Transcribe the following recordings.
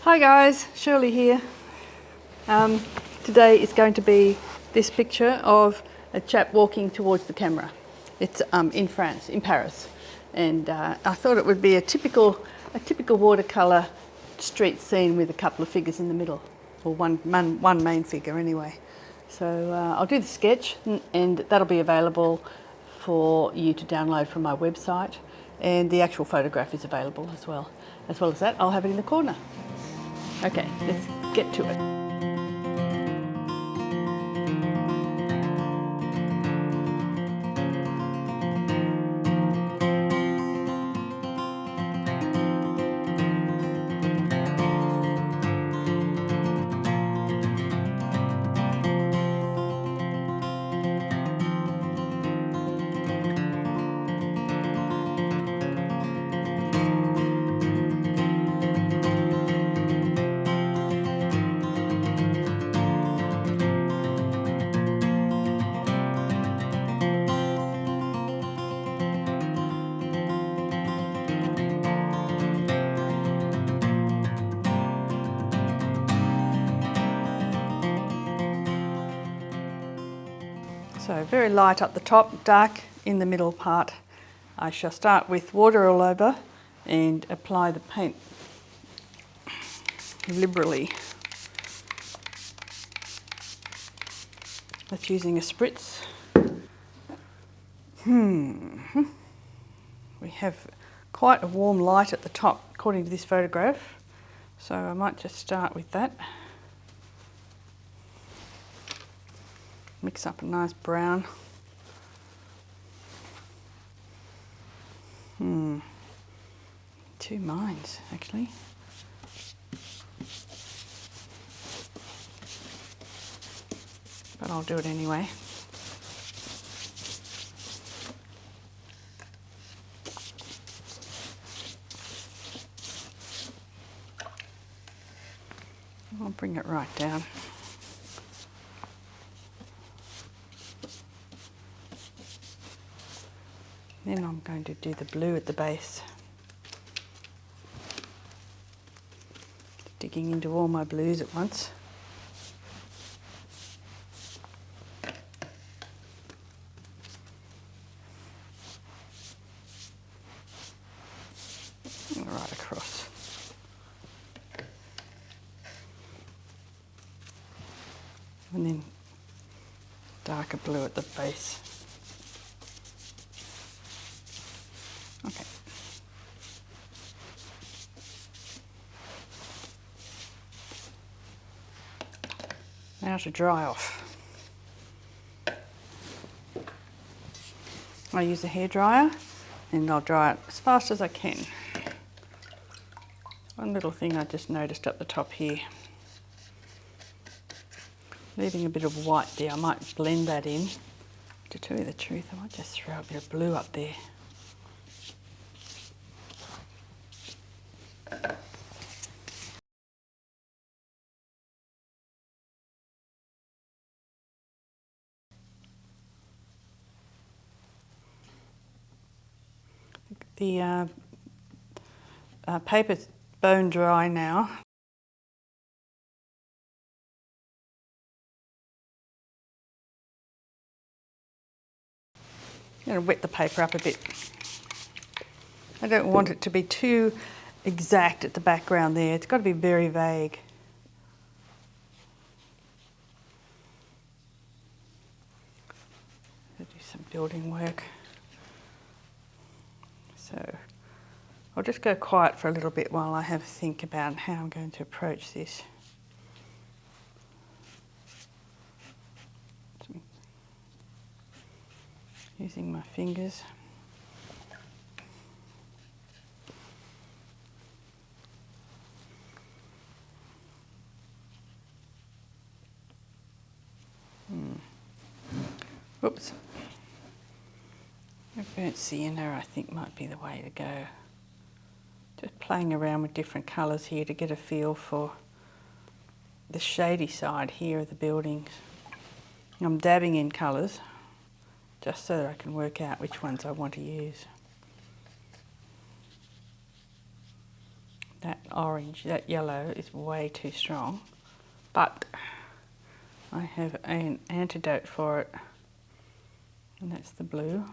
Hi guys, Shirley here. Today is going to be this picture of a chap walking towards the camera. It's in France, in Paris, and I thought it would be a typical watercolour street scene with a couple of figures in the middle, or one main figure anyway. So I'll do the sketch, and that'll be available for you to download from my website, and the actual photograph is available as well. As well as that, I'll have it in the corner. Okay, let's get to it. So very light up the top, dark in the middle part. I shall start with water all over and apply the paint liberally. That's using a spritz. We have quite a warm light at the top according to this photograph, so I might just start with that. Mix up a nice brown. Two minds actually. But I'll do it anyway. I'll bring it right down. Then I'm going to do the blue at the base. Digging into all my blues at once. Right across. And then darker blue at the base. Okay. Now to dry off. I use a hairdryer and I'll dry it as fast as I can. One little thing I just noticed up the top here. Leaving a bit of white there, I might blend that in. To tell you the truth, I might just throw a bit of blue up there. The paper's bone dry now. I'm going to wet the paper up a bit. I don't want it to be too exact at the background there. It's got to be very vague. I'll do some building work. So I'll just go quiet for a little bit while I have a think about how I'm going to approach this. Using my fingers. Whoops. A burnt sienna I think might be the way to go. Just playing around with different colours here to get a feel for the shady side here of the buildings. I'm dabbing in colours just so that I can work out which ones I want to use. That orange, that yellow is way too strong, but I have an antidote for it, and that's the blue.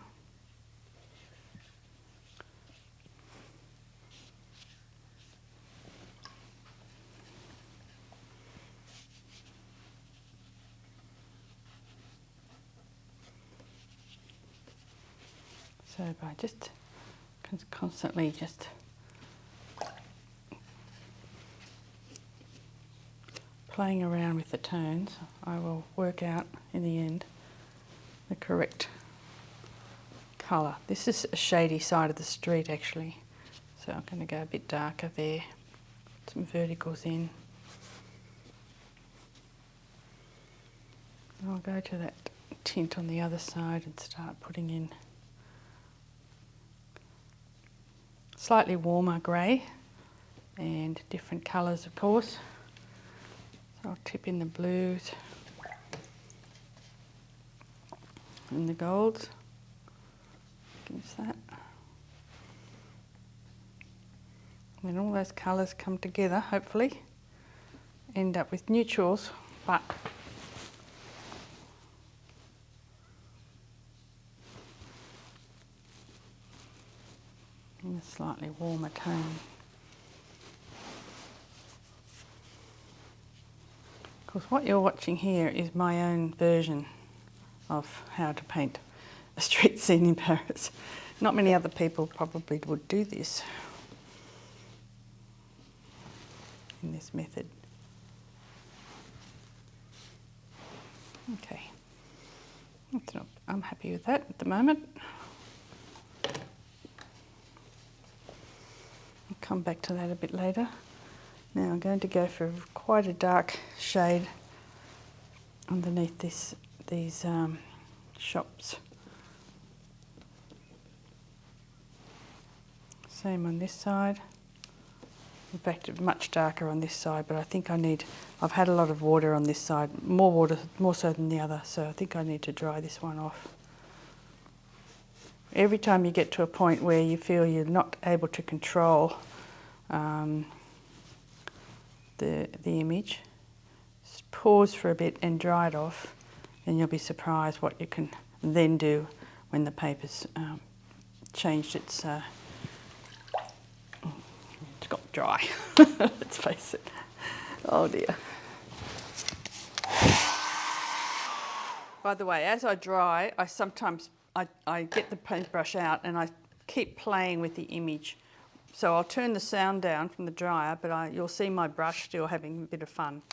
So by just constantly just playing around with the tones, I will work out in the end the correct colour. This is a shady side of the street actually, so I'm going to go a bit darker there, some verticals in. I'll go to that tint on the other side and start putting in slightly warmer grey and different colours of course. So I'll tip in the blues and the golds, gives that. And then all those colours come together, hopefully, end up with neutrals, but in a slightly warmer tone. Of course, what you're watching here is my own version of how to paint a street scene in Paris. Not many other people probably would do this in this method. Okay, I'm happy with that at the moment. I'll come back to that a bit later. Now I'm going to go for quite a dark shade underneath these shops. Same on this side. In fact, much darker on this side, but I think I've had a lot of water on this side, more water, more so than the other, so I think I need to dry this one off. Every time you get to a point where you feel you're not able to control the image, just pause for a bit and dry it off, and you'll be surprised what you can then do when the paper's changed its it's got dry. Let's face it. Oh dear. By the way, as I dry, I sometimes I get the paintbrush out and I keep playing with the image. So I'll turn the sound down from the dryer, but you'll see my brush still having a bit of fun.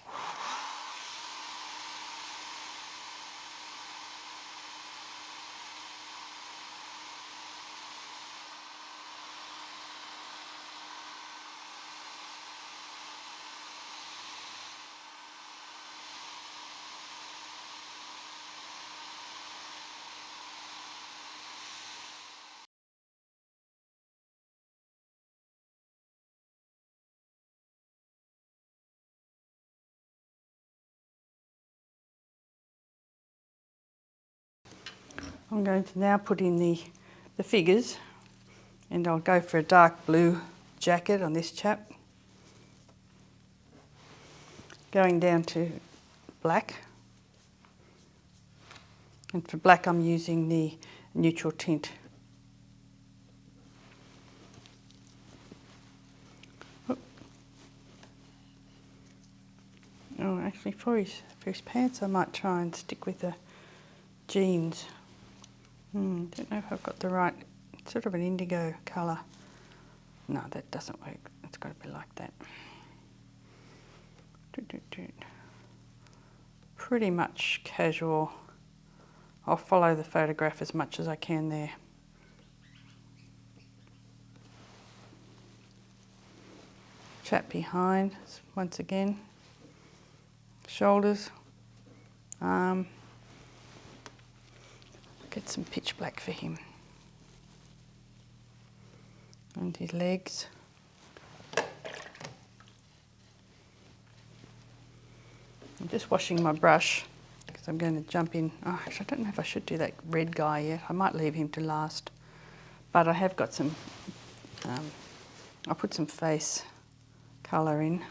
I'm going to now put in the figures, and I'll go for a dark blue jacket on this chap. Going down to black. And for black I'm using the neutral tint. Oh, actually for his pants I might try and stick with the jeans. Don't know if I've got the right, it's sort of an indigo colour. No, that doesn't work. It's got to be like that. Pretty much casual. I'll follow the photograph as much as I can there. Chap behind, once again. Shoulders, arm. Get some pitch black for him. And his legs. I'm just washing my brush because I'm going to jump in. Oh, actually, I don't know if I should do that red guy yet. I might leave him to last. But I have got some, I'll put some face colour in.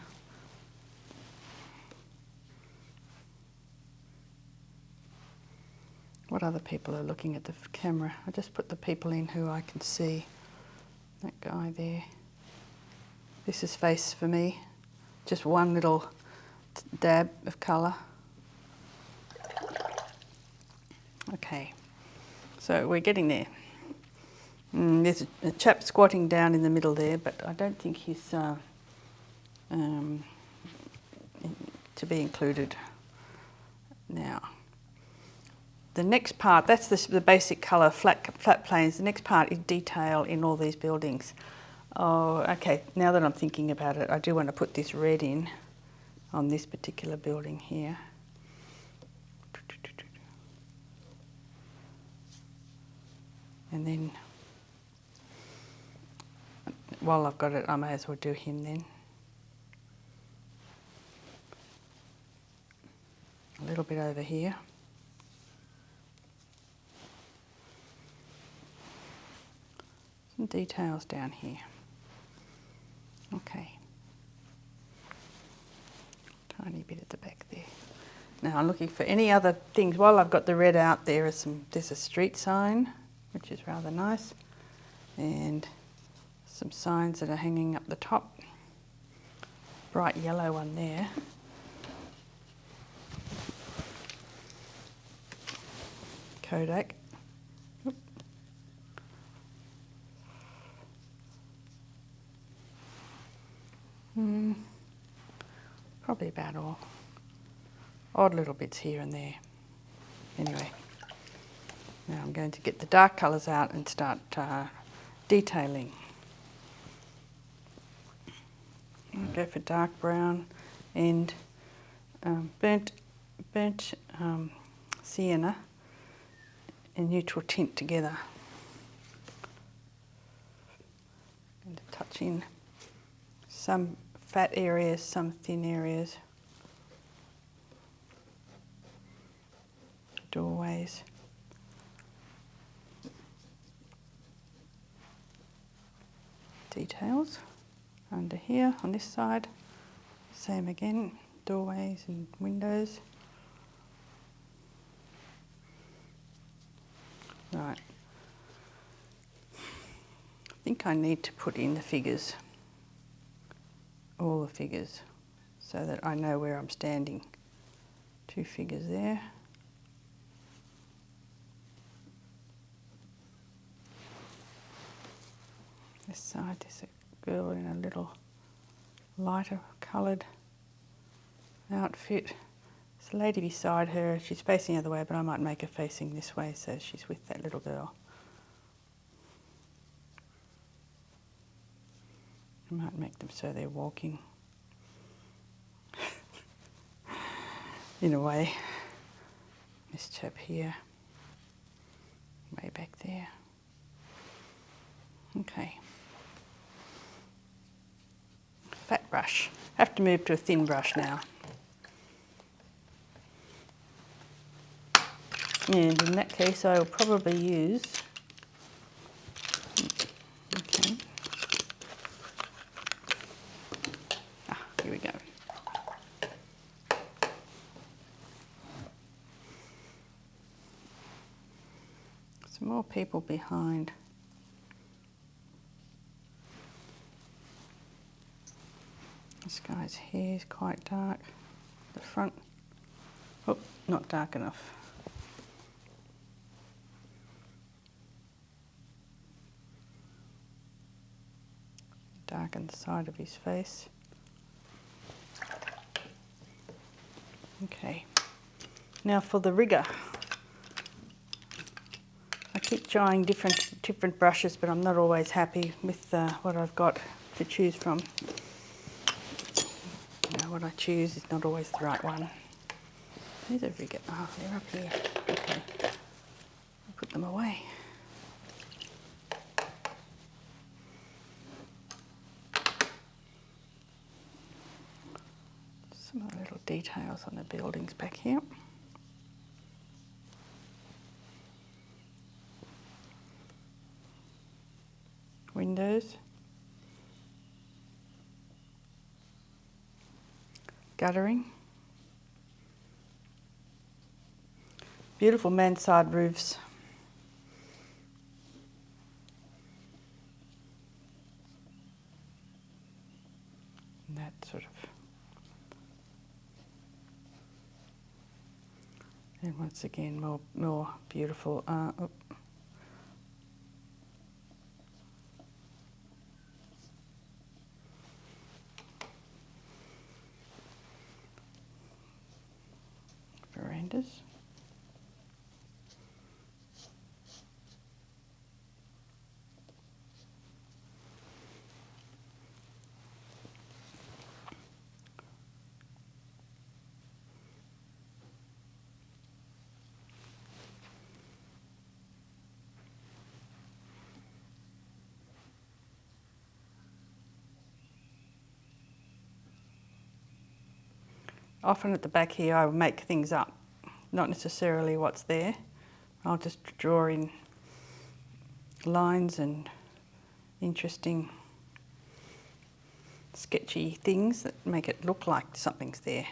What other people are looking at the camera? I just put the people in who I can see. That guy there. This is face for me. Just one little dab of colour. Okay, so we're getting there. There's a chap squatting down in the middle there, but I don't think he's to be included now. The next part, that's the basic colour, flat planes. The next part is detail in all these buildings. Oh, okay, now that I'm thinking about it, I do want to put this red in on this particular building here. And then, while I've got it, I may as well do him then. A little bit over here. Some details down here. Okay. Tiny bit at the back there. Now I'm looking for any other things. While I've got the red out, there's a street sign, which is rather nice, and some signs that are hanging up the top. Bright yellow one there. Kodak. Probably about all. Odd little bits here and there. Anyway, now I'm going to get the dark colours out and start detailing. I'll go for dark brown and burnt sienna and neutral tint together. And to touch in some fat areas, some thin areas, doorways. Details under here on this side, same again, doorways and windows. Right, I think I need to put in the figures, all the figures, so that I know where I'm standing. 2 figures there. This side, there's a girl in a little lighter coloured outfit. There's a lady beside her. She's facing the other way, but I might make her facing this way so she's with that little girl. I might make them so they're walking. In a way. This chap here. Way back there. Okay. Fat brush. I have to move to a thin brush now. And in that case, I'll probably use, okay. Here we go. Some more people behind. This guy's hair is quite dark. The front, oh, not dark enough. Darken the side of his face. Okay, now for the rigger. I keep trying different brushes, but I'm not always happy with what I've got to choose from. What I choose is not always the right one. Where's the rigger? Oh, they're up here. Okay, I'll put them away. Some of the little details on the buildings back here. Windows. guttering. Beautiful mansard roofs. And that sort of. And once again, more beautiful. Verandas. Often at the back here I will make things up, not necessarily what's there. I'll just draw in lines and interesting sketchy things that make it look like something's there.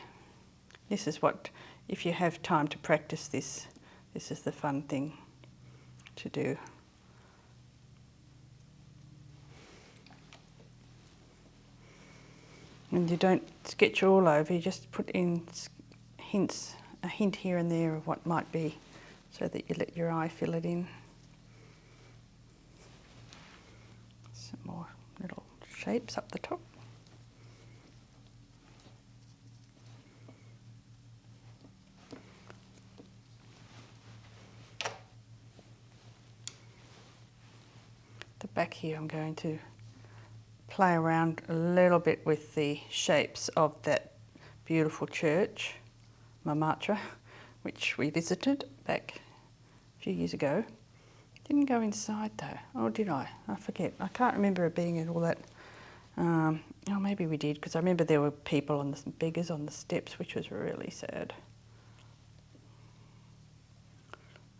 This is what, if you have time to practice this, this is the fun thing to do. And you don't sketch all over, you just put in hints, a hint here and there of what might be, so that you let your eye fill it in. Some more little shapes up the top. The back here I'm going to play around a little bit with the shapes of that beautiful church, Montmartre, which we visited back a few years ago. Didn't go inside though, or did I? I forget. I can't remember it being at all that. Oh, maybe we did, because I remember there were people on the beggars on the steps, which was really sad.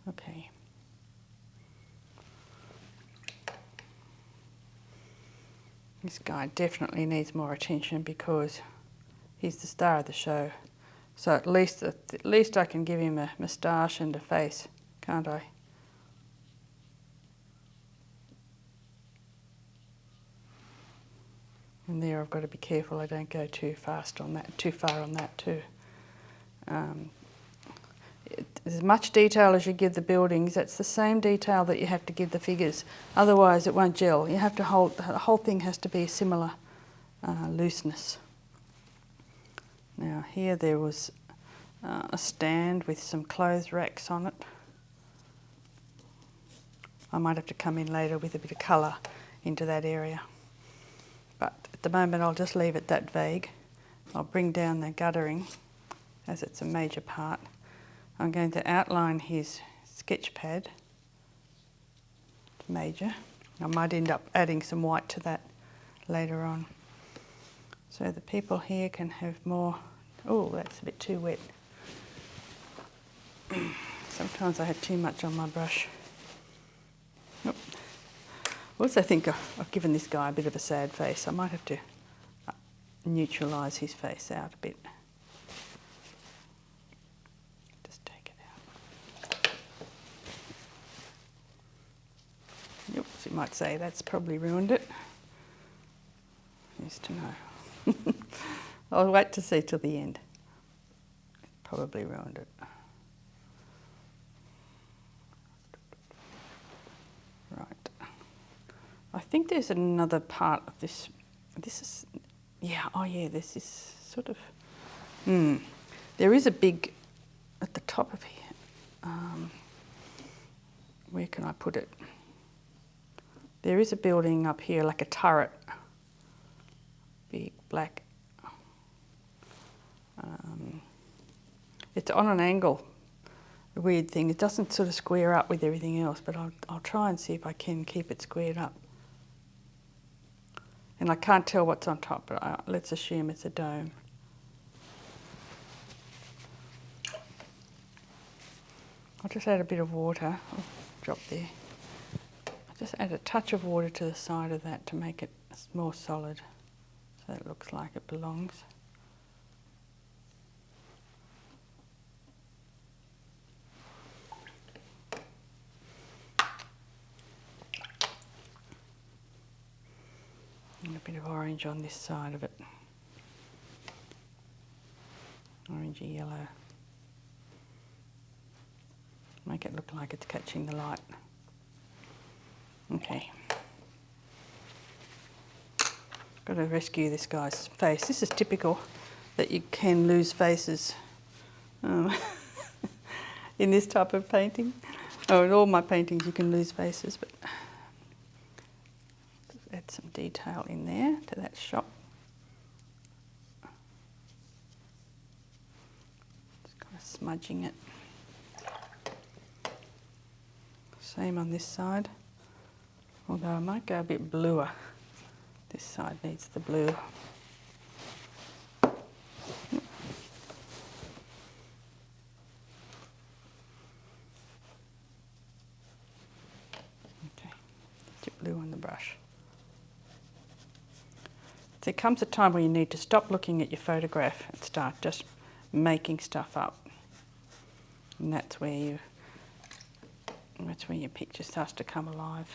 Okay. This guy definitely needs more attention because he's the star of the show. So at least I can give him a moustache and a face, can't I? And there I've got to be careful I don't go too fast on that, too far on that too. As much detail as you give the buildings, that's the same detail that you have to give the figures. Otherwise it won't gel. You have to hold, the whole thing has to be a similar looseness. Now here there was a stand with some clothes racks on it. I might have to come in later with a bit of colour into that area. But at the moment I'll just leave it that vague. I'll bring down the guttering as it's a major part. I'm going to outline his sketch pad, major. I might end up adding some white to that later on. So the people here can have more, oh that's a bit too wet. Sometimes I have too much on my brush. Nope. I also think I've given this guy a bit of a sad face. I might have to neutralise his face out a bit. Just take it out. Yep, so you might say that's probably ruined it. Used to know. I'll wait to see till the end. Probably ruined it. Right. I think there's another part of this. This is, yeah, oh yeah, this is sort of, there is a big, at the top of here, where can I put it? There is a building up here, like a turret, big black. It's on an angle, a weird thing. It doesn't sort of square up with everything else, but I'll try and see if I can keep it squared up. And I can't tell what's on top, but let's assume it's a dome. I'll just add a bit of water. Oh, drop there. I'll just add a touch of water to the side of that to make it more solid, so it looks like it belongs. bit of orange on this side of it. Orangey yellow. Make it look like it's catching the light. Okay. Got to rescue this guy's face. This is typical that you can lose faces in this type of painting. Oh, in all my paintings you can lose faces, but add some detail in there to that shot. Just kind of smudging it. Same on this side, although I might go a bit bluer. This side needs the blue. Okay, get blue on the brush. There comes a time where you need to stop looking at your photograph and start just making stuff up. And that's where your picture starts to come alive.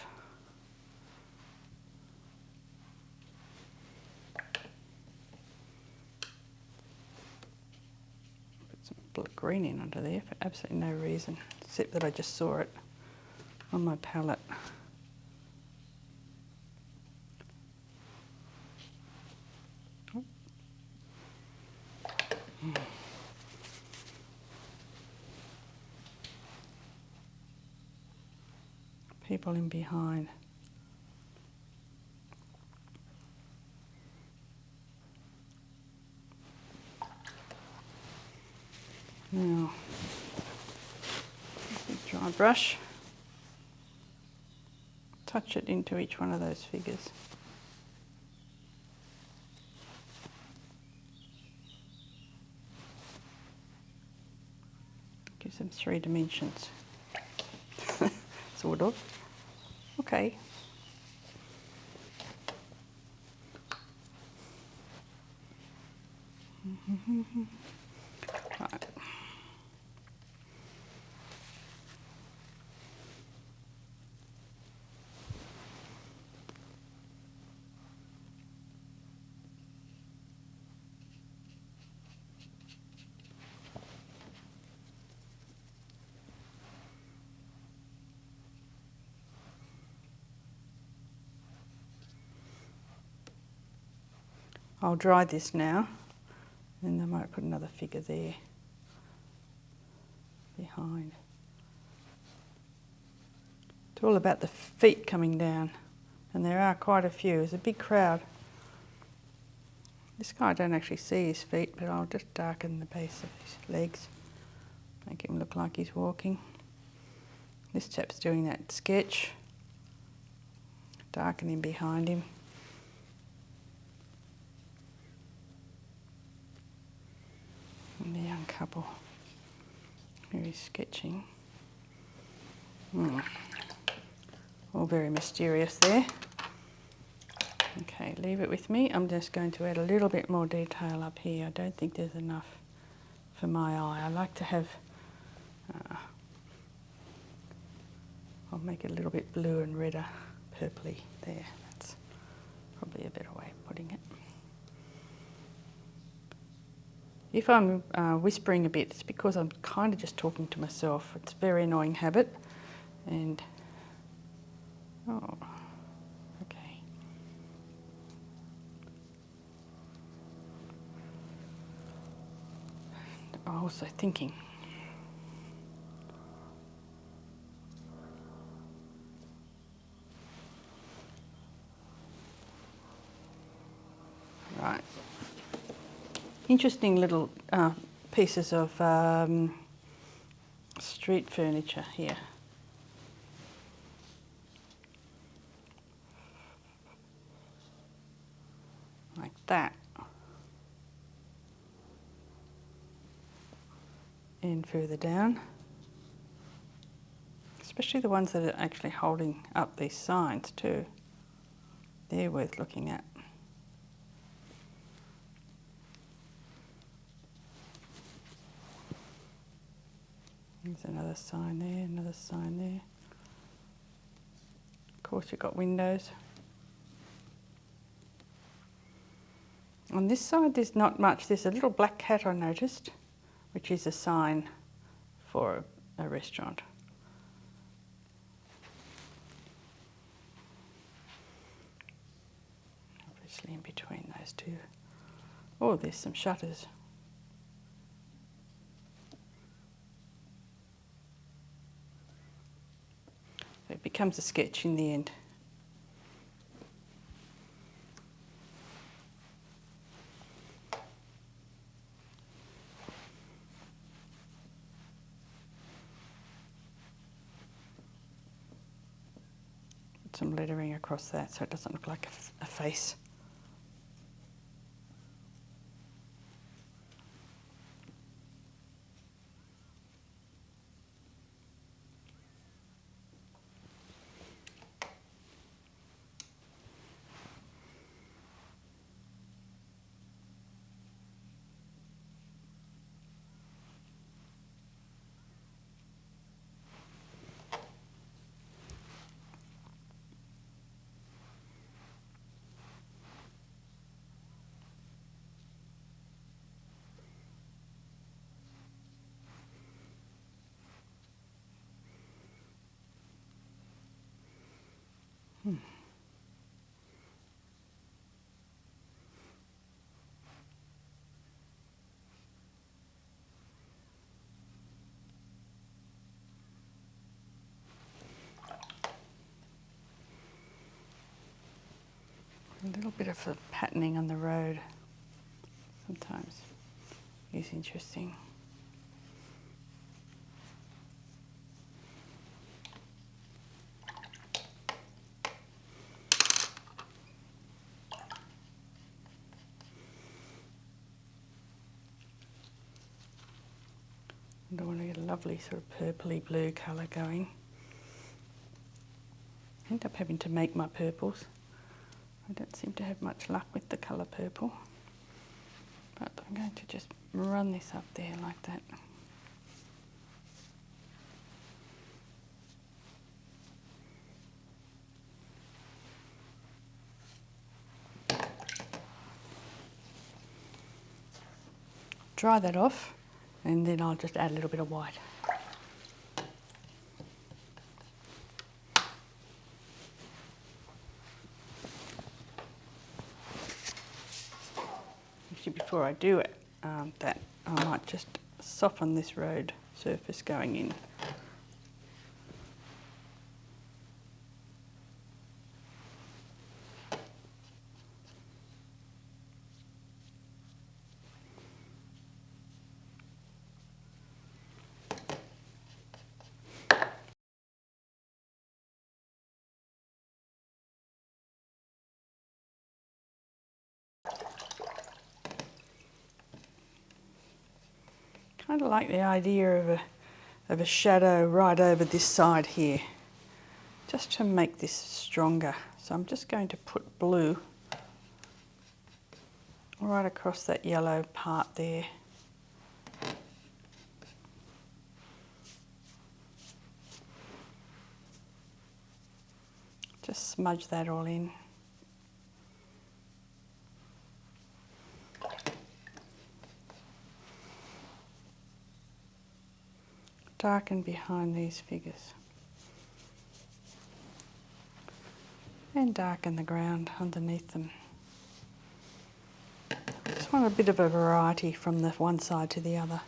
Put some green in under there for absolutely no reason, except that I just saw it on my palette. People in behind. Now, dry brush, touch it into each one of those figures. Gives them 3 dimensions, sort of. Okay. Right. I'll dry this now, and I might put another figure there behind. It's all about the feet coming down, and there are quite a few. There's a big crowd. This guy I don't actually see his feet, but I'll just darken the base of his legs, make him look like he's walking. This chap's doing that sketch, darkening behind him. And the young couple who is sketching. All very mysterious there. Okay, leave it with me. I'm just going to add a little bit more detail up here. I don't think there's enough for my eye. I like to have, I'll make it a little bit blue and redder, purpley there. That's probably a better way of putting it. If I'm whispering a bit, it's because I'm kind of just talking to myself. It's a very annoying habit. And, oh, okay. I'm also thinking. Right. Interesting little pieces of street furniture here. Like that. And further down. Especially the ones that are actually holding up these signs too. They're worth looking at. There's another sign there, another sign there. Of course, you've got windows. On this side there's not much. There's a little black cat I noticed, which is a sign for a restaurant. Obviously in between those two. Oh, there's some shutters. So it becomes a sketch in the end. Put some lettering across that so it doesn't look like a face. A little bit of a patterning on the road sometimes is interesting. And I want to get a lovely sort of purpley blue colour going. I end up having to make my purples. I don't seem to have much luck with the colour purple, but I'm going to just run this up there like that. Dry that off and then I'll just add a little bit of white. Before I do it, that I might just soften this road surface going in. Kind of like the idea of a shadow right over this side here, just to make this stronger. So I'm just going to put blue right across that yellow part there. Just smudge that all in. Darken behind these figures. And darken the ground underneath them. Just want a bit of a variety from the one side to the other.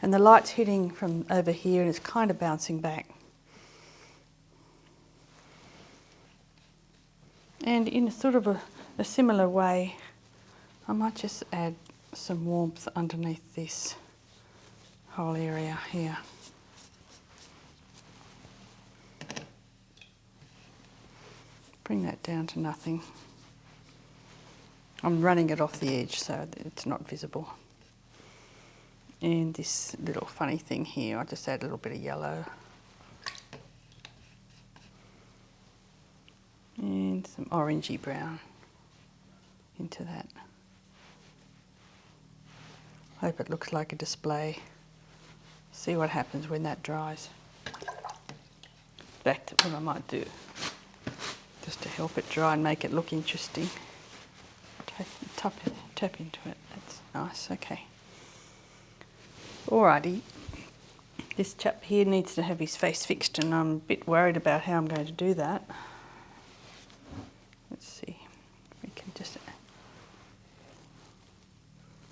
And the light's hitting from over here and it's kind of bouncing back. And in a sort of a similar way, I might just add some warmth underneath this whole area here. Bring that down to nothing. I'm running it off the edge so that it's not visible. And this little funny thing here, I just add a little bit of yellow. And some orangey brown into that. Hope it looks like a display. See what happens when that dries. Back to what I might do, just to help it dry and make it look interesting. Take the top of it. tap into it. That's nice, okay. Alrighty. This chap here needs to have his face fixed, and I'm a bit worried about how I'm going to do that. Let's see. We can just...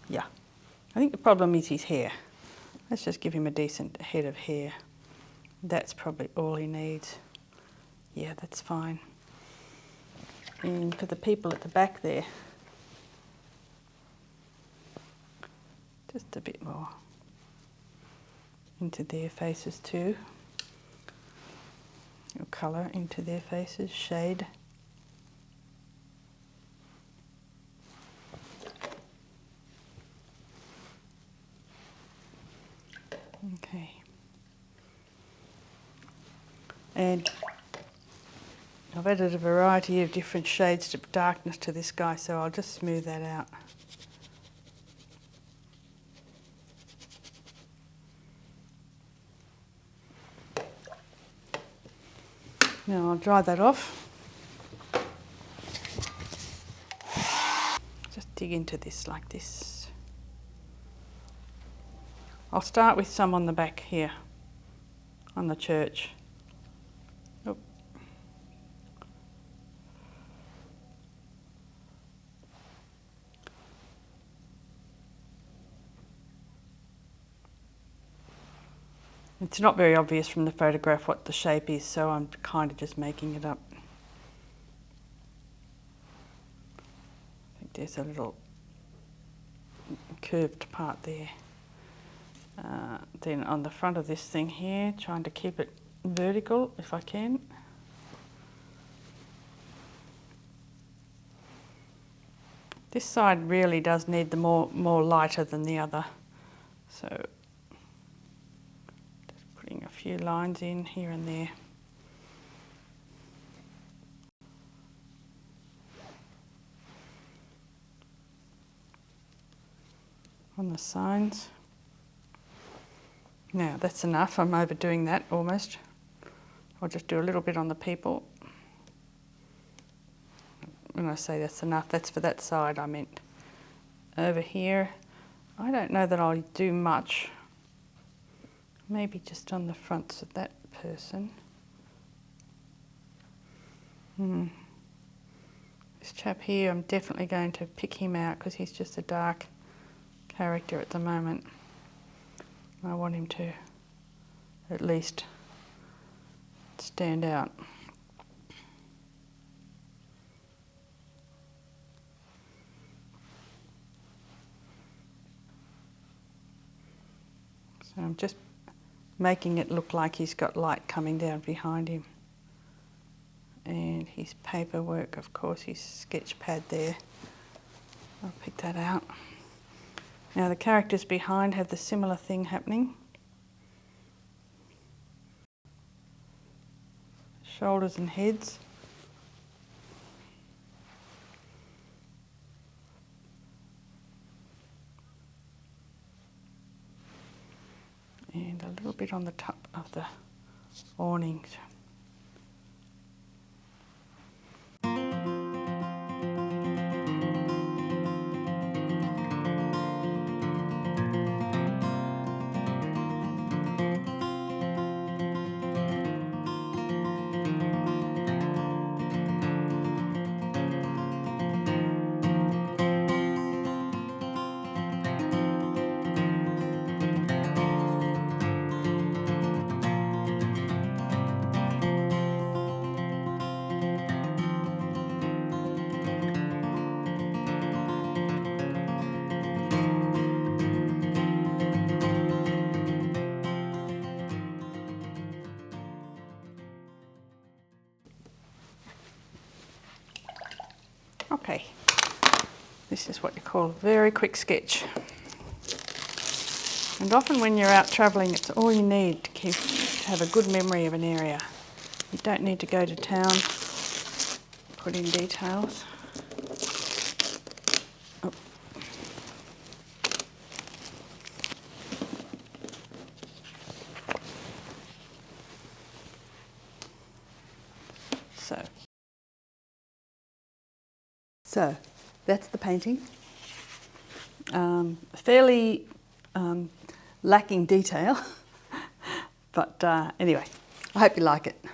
Yeah. I think the problem is his hair. Let's just give him a decent head of hair. That's probably all he needs. Yeah, that's fine. And for the people at the back there, just a bit more into their faces too. Your colour into their faces, shade. Okay. And I've added a variety of different shades of darkness to this guy, so I'll just smooth that out. Now I'll dry that off. Just dig into this like this. I'll start with some on the back here, on the church. Oop. It's not very obvious from the photograph what the shape is, so I'm kind of just making it up. I think there's a little curved part there. Then on the front of this thing here, trying to keep it vertical if I can. This side really does need the more lighter than the other, so just putting a few lines in here and there. On the signs. Now that's enough, I'm overdoing that almost. I'll just do a little bit on the people. When I say that's enough, that's for that side I meant. Over here, I don't know that I'll do much. Maybe just on the fronts of that person. This chap here, I'm definitely going to pick him out because he's just a dark character at the moment. I want him to at least stand out. So I'm just making it look like he's got light coming down behind him. And his paperwork, of course, his sketch pad there. I'll pick that out. Now the characters behind have the similar thing happening. Shoulders and heads. And a little bit on the top of the awnings. Okay, this is what you call a very quick sketch. And often when you're out travelling, it's all you need to have a good memory of an area. You don't need to go to town, put in details. Oh. So that's the painting. fairly lacking detail, but anyway, I hope you like it.